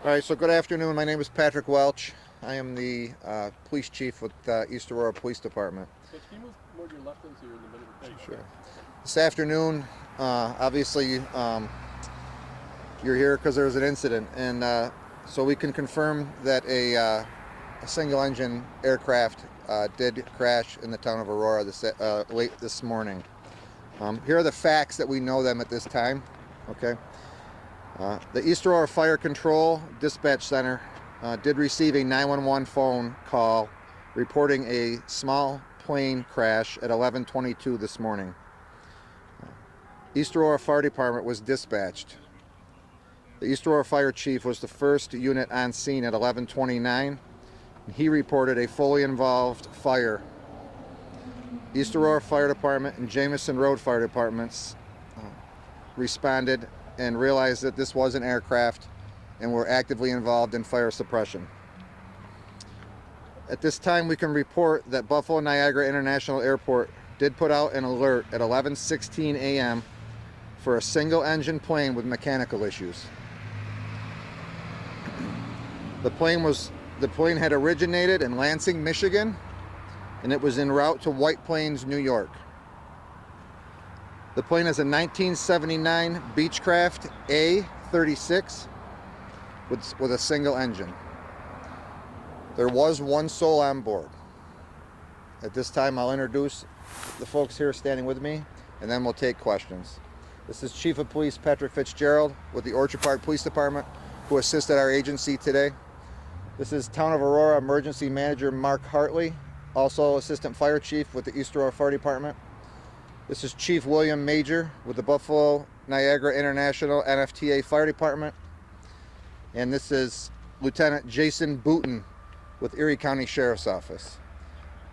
All right, so good afternoon. My name is Patrick Welch. I am the police chief with East Aurora Police Department. So can you move more to your left then so you're in the middle of the page? Sure. This afternoon, obviously, you're here because there was an incident, and so we can confirm that a single-engine aircraft did crash in the town of Aurora late this morning. Here are the facts that we know them at this time. Okay. The East Aurora Fire Control Dispatch Center did receive a 911 phone call reporting a small plane crash at 11:22 this morning. East Aurora Fire Department was dispatched. The East Aurora Fire Chief was the first unit on scene at 11:29. He reported a fully involved fire. East Aurora Fire Department and Jamison Road Fire Departments responded and realized that this was an aircraft and were actively involved in fire suppression. At this time, we can report that Buffalo Niagara International Airport did put out an alert at 11:16 a.m. for a single-engine plane with mechanical issues. The plane had originated in Lansing, Michigan, and it was en route to White Plains, New York. The plane is a 1979 Beechcraft A-36 with a single engine. There was one soul on board. At this time, I'll introduce the folks here standing with me, and then we'll take questions. This is Chief of Police Patrick Fitzgerald with the Orchard Park Police Department, who assisted our agency today. This is Town of Aurora Emergency Manager Mark Hartley, also Assistant Fire Chief with the East Aurora Fire Department. This is Chief William Major with the Buffalo Niagara International NFTA Fire Department. And this is Lieutenant Jason Booten with Erie County Sheriff's Office.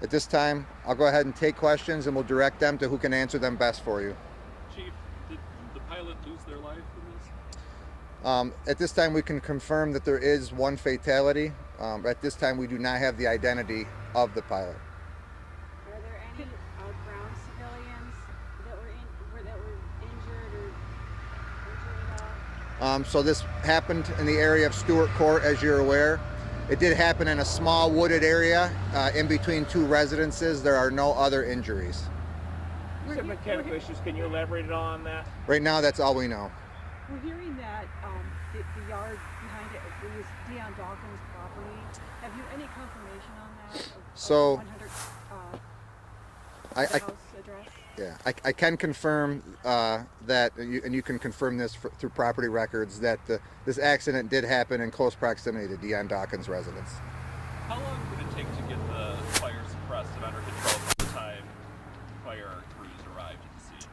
At this time, I'll go ahead and take questions and we'll direct them to who can answer them best for you. Chief, did the pilot lose their life in this? At this time, we can confirm that there is one fatality. At this time, we do not have the identity of the pilot. Are there any ground civilians that were injured or injured at all? So this happened in the area of Stewart Court, as you're aware. It did happen in a small wooded area in between two residences. There are no other injuries. You said mechanical issues. Can you elaborate on that? Right now, that's all we know. We're hearing that the yard behind it was Dion Dawkins' property. Have you any confirmation on that? So, 100 I house address? Yeah, I can confirm that, and you can confirm this through property records, that this accident did happen in close proximity to Dion Dawkins' residence. How long did it take to get the fire suppressed and under control by the time fire crews arrived at the scene?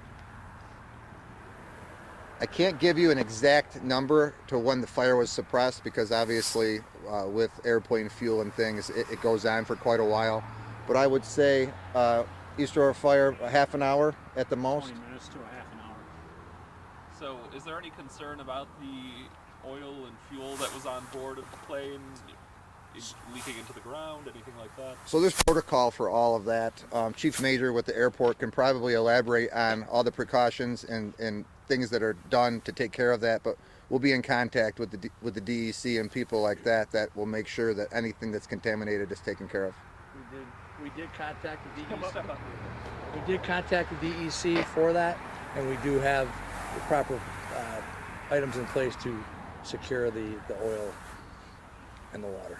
I can't give you an exact number to when the fire was suppressed because obviously with airplane fuel and things, it goes on for quite a while. But I would say East Aurora Fire, a half an hour at the most. 20 minutes to a half an hour. So is there any concern about the oil and fuel that was on board of the plane leaking into the ground, anything like that? So there's protocol for all of that. Chief Major with the airport can probably elaborate on all the precautions and things that are done to take care of that, but we'll be in contact with the DEC and people like that will make sure that anything that's contaminated is taken care of. We did contact the DEC. We did contact the DEC for that, and we do have the proper items in place to secure the oil and the water.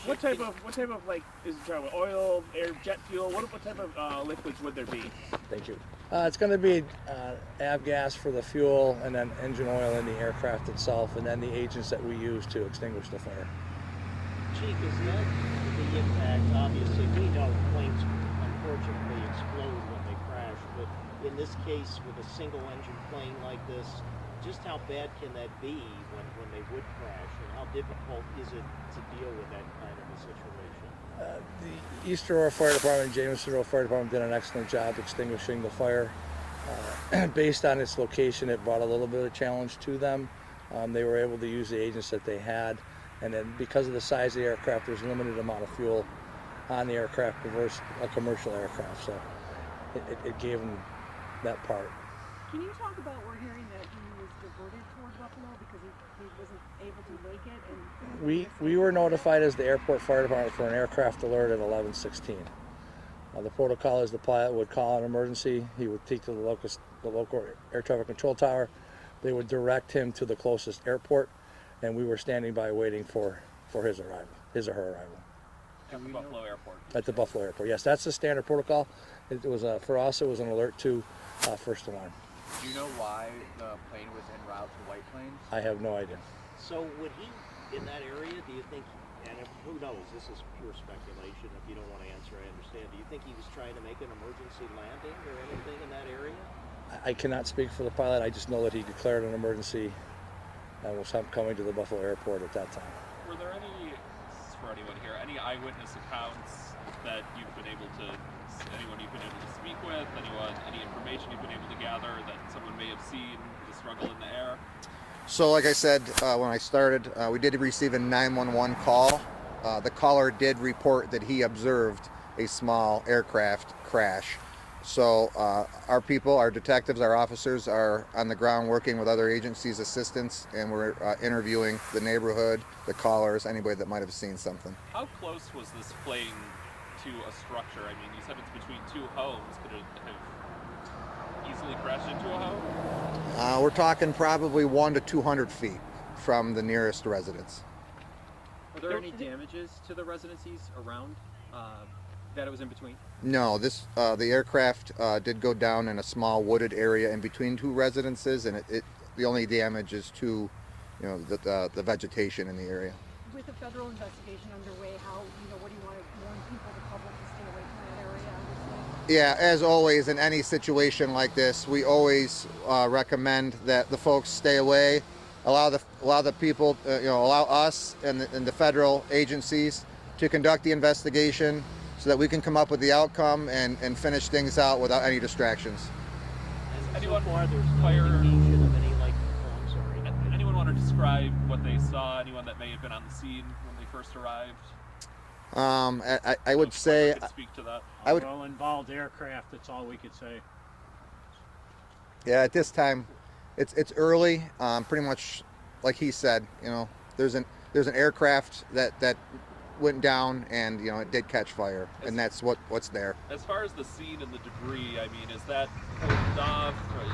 What type of like is it talking about oil, air, jet fuel? What type of liquids would there be? Thank you. It's going to be avgas for the fuel, and then engine oil in the aircraft itself, and then the agents that we use to extinguish the fire. Chief, is that the impact? Obviously, we know planes unfortunately explode when they crash, but in this case, with a single-engine plane like this, just how bad can that be when they would crash, and how difficult is it to deal with that kind of a situation? The East Aurora Fire Department and Jamison Road Fire Department did an excellent job extinguishing the fire. Based on its location, it brought a little bit of challenge to them. They were able to use the agents that they had. And then because of the size of the aircraft, there's a limited amount of fuel on the aircraft versus a commercial aircraft. So it gave them that part. Can you talk about, we're hearing that he was diverted toward Buffalo because he wasn't able to make it, and We were notified as the airport fire department for an aircraft alert at 11:16. The protocol is the pilot would call an emergency. He would take to the local air traffic control tower. They would direct him to the closest airport, and we were standing by waiting for his arrival, his or her arrival. At the Buffalo Airport. At the Buffalo Airport, yes, that's the standard protocol. It was for us. It was an alert to first alarm. Do you know why the plane was en route to White Plains? I have no idea. So would he, in that area, do you think, and who knows, this is pure speculation, if you don't want to answer, I understand. Do you think he was trying to make an emergency landing or anything in that area? I cannot speak for the pilot. I just know that he declared an emergency and was coming to the Buffalo Airport at that time. Were there any, this is for anyone here, any eyewitness accounts that you've been able to, anyone you've been able to speak with, any information you've been able to gather that someone may have seen the struggle in the air? So like I said when I started, we did receive a 911 call. The caller did report that he observed a small aircraft crash. So our people, our detectives, our officers are on the ground working with other agencies' assistants, and we're interviewing the neighborhood, the callers, anybody that might have seen something. How close was this plane to a structure? I mean, you said it's between two homes. Could it have easily crashed into a home? We're talking probably 100 to 200 feet from the nearest residence. Are there any damages to the residencies around that it was in between? No, the aircraft did go down in a small wooded area in between two residences, and the only damage is to, the vegetation in the area. With the federal investigation underway, what do you want to warn people, the public, to stay away from that area? Obviously? Yeah, as always, in any situation like this, we always recommend that the folks stay away. Allow the people, allow us and the federal agencies to conduct the investigation, so that we can come up with the outcome and finish things out without any distractions. And so far, there's no indication of any, I'm sorry. Anyone want to describe what they saw? Anyone that may have been on the scene when they first arrived? I would say, Could speak to that. Well involved aircraft, that's all we could say. yeah, at this time, it's early. Pretty much, like he said, there's an aircraft that went down, and it did catch fire, and that's what's there. As far as the scene and the debris, I mean, is that closed off? Or,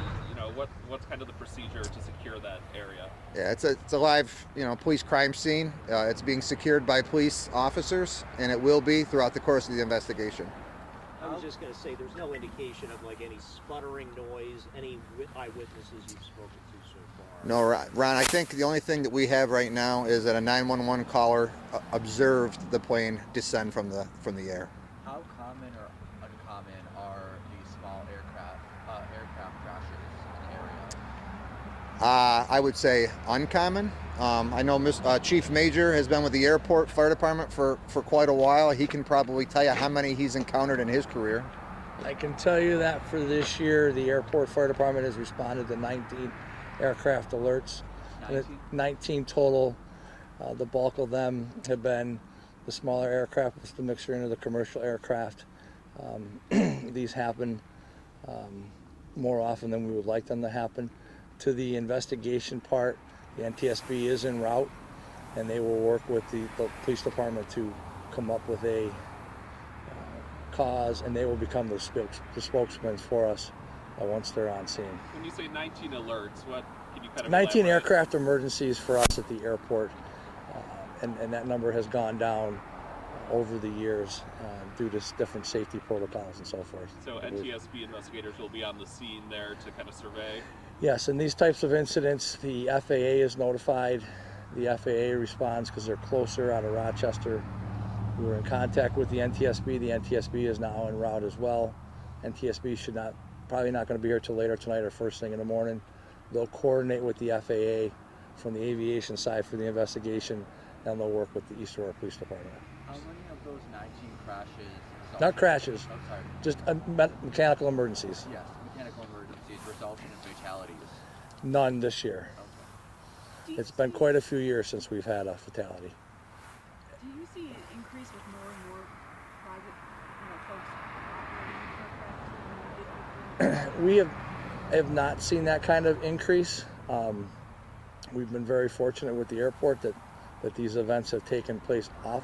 what's kind of the procedure to secure that area? Yeah, it's a live police crime scene. It's being secured by police officers, and it will be throughout the course of the investigation. I was just going to say, there's no indication of any sputtering noise, any eyewitnesses you've spoken to so far. No, Ron, I think the only thing that we have right now is that a 911 caller observed the plane descend from the air. How common or uncommon are these small aircraft crashes in the area? I would say uncommon. I know Chief Major has been with the airport fire department for quite a while. He can probably tell you how many he's encountered in his career. I can tell you that for this year, the airport fire department has responded to 19 aircraft alerts. 19 total. The bulk of them have been the smaller aircraft with the mixture into the commercial aircraft. These happen more often than we would like them to happen. To the investigation part, the NTSB is en route, and they will work with the police department to come up with a cause, and they will become the spokesmen for us once they're on scene. When you say 19 alerts, what can you kind of 19 elaborate? aircraft emergencies for us at the airport, and that number has gone down over the years due to different safety protocols and so forth. So NTSB investigators will be on the scene there to kind of survey? Yes, in these types of incidents, the FAA is notified. The FAA responds because they're closer out of Rochester. We were in contact with the NTSB. The NTSB is now en route as well. NTSB probably not going to be here till later tonight or first thing in the morning. They'll coordinate with the FAA from the aviation side for the investigation, and they'll work with the East Aurora Police Department. How many of those 19 crashes? Not crashes, Oh, sorry. just mechanical emergencies. Yes, mechanical emergencies resulted in fatalities. None this year. Okay. It's been quite a few years since we've had a fatality. Do you see an increase with more and more private, folks operating aircraft? We have not seen that kind of increase. We've been very fortunate with the airport that that these events have taken place off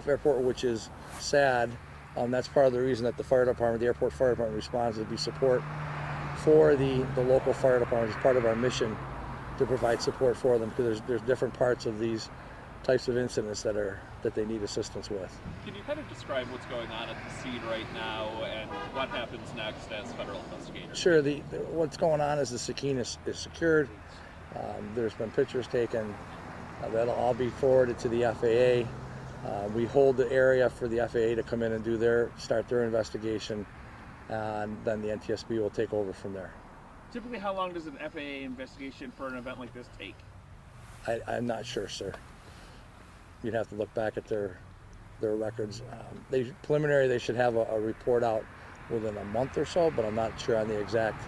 airport, which is sad. That's part of the reason that the fire department, the airport fire department, responds to be support for the local fire department. It's part of our mission to provide support for them, because there's different parts of these types of incidents that they need assistance with. Can you kind of describe what's going on at the scene right now and what happens next as federal investigators? Sure. What's going on is the Sakine is secured. There's been pictures taken. That'll all be forwarded to the FAA. We hold the area for the FAA to come in and start their investigation, and then the NTSB will take over from there. Typically, how long does an FAA investigation for an event like this take? I'm not sure, sir. You'd have to look back at their records. Preliminary, they should have a report out within a month or so, but I'm not sure on the exact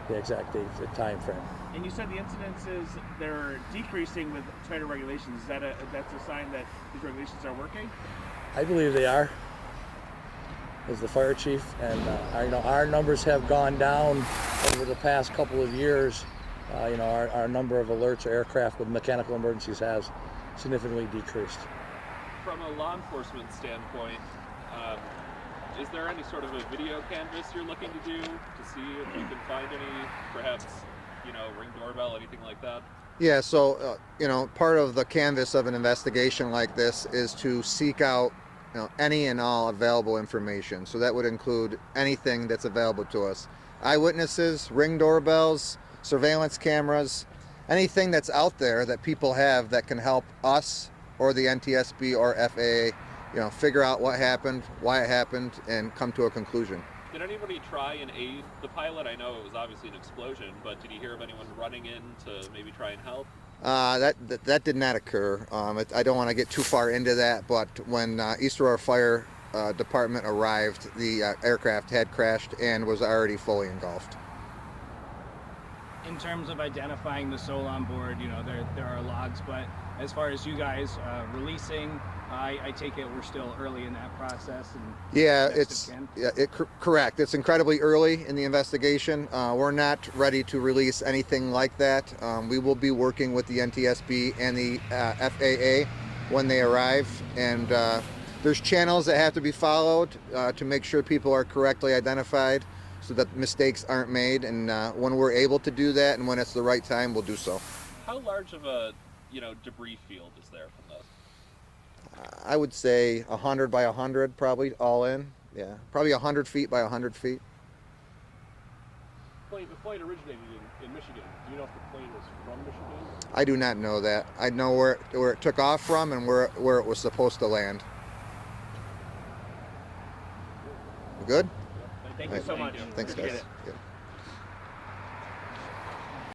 date, the time frame. And you said the incidences, they're decreasing with tighter regulations. That's a sign that these regulations are working? I believe they are, as the fire chief, and our numbers have gone down over the past couple of years. Our number of alerts or aircraft with mechanical emergencies has significantly decreased. From a law enforcement standpoint, is there any sort of a video canvas you're looking to do to see if you can find any, perhaps, Ring doorbell, anything like that? Yeah, so part of the canvas of an investigation like this is to seek out any and all available information. So that would include anything that's available to us: eyewitnesses, Ring doorbells, surveillance cameras, anything that's out there that people have that can help us or the NTSB or FAA, figure out what happened, why it happened, and come to a conclusion. Did anybody try and aid the pilot? I know it was obviously an explosion, but did you hear of anyone running in to maybe try and help? That did not occur. I don't want to get too far into that, but when East Aurora Fire Department arrived, the aircraft had crashed and was already fully engulfed. In terms of identifying the soul on board, there are logs, but as far as you guys releasing, I take it we're still early in that process. And correct. It's incredibly early in the investigation. We're not ready to release anything like that. We will be working with the NTSB and the FAA when they arrive, and there's channels that have to be followed to make sure people are correctly identified, so that mistakes aren't made. And when we're able to do that, and when it's the right time, we'll do so. How large of a debris field is there from this? I would say 100 by 100, probably all in. Yeah, probably 100 feet by 100 feet. The flight originated in Michigan. Do you know if the plane was from Michigan? I do not know that. I know where it took off from and where it was supposed to land. Good? Thank you so much. Thanks, guys. Appreciate it. Yeah.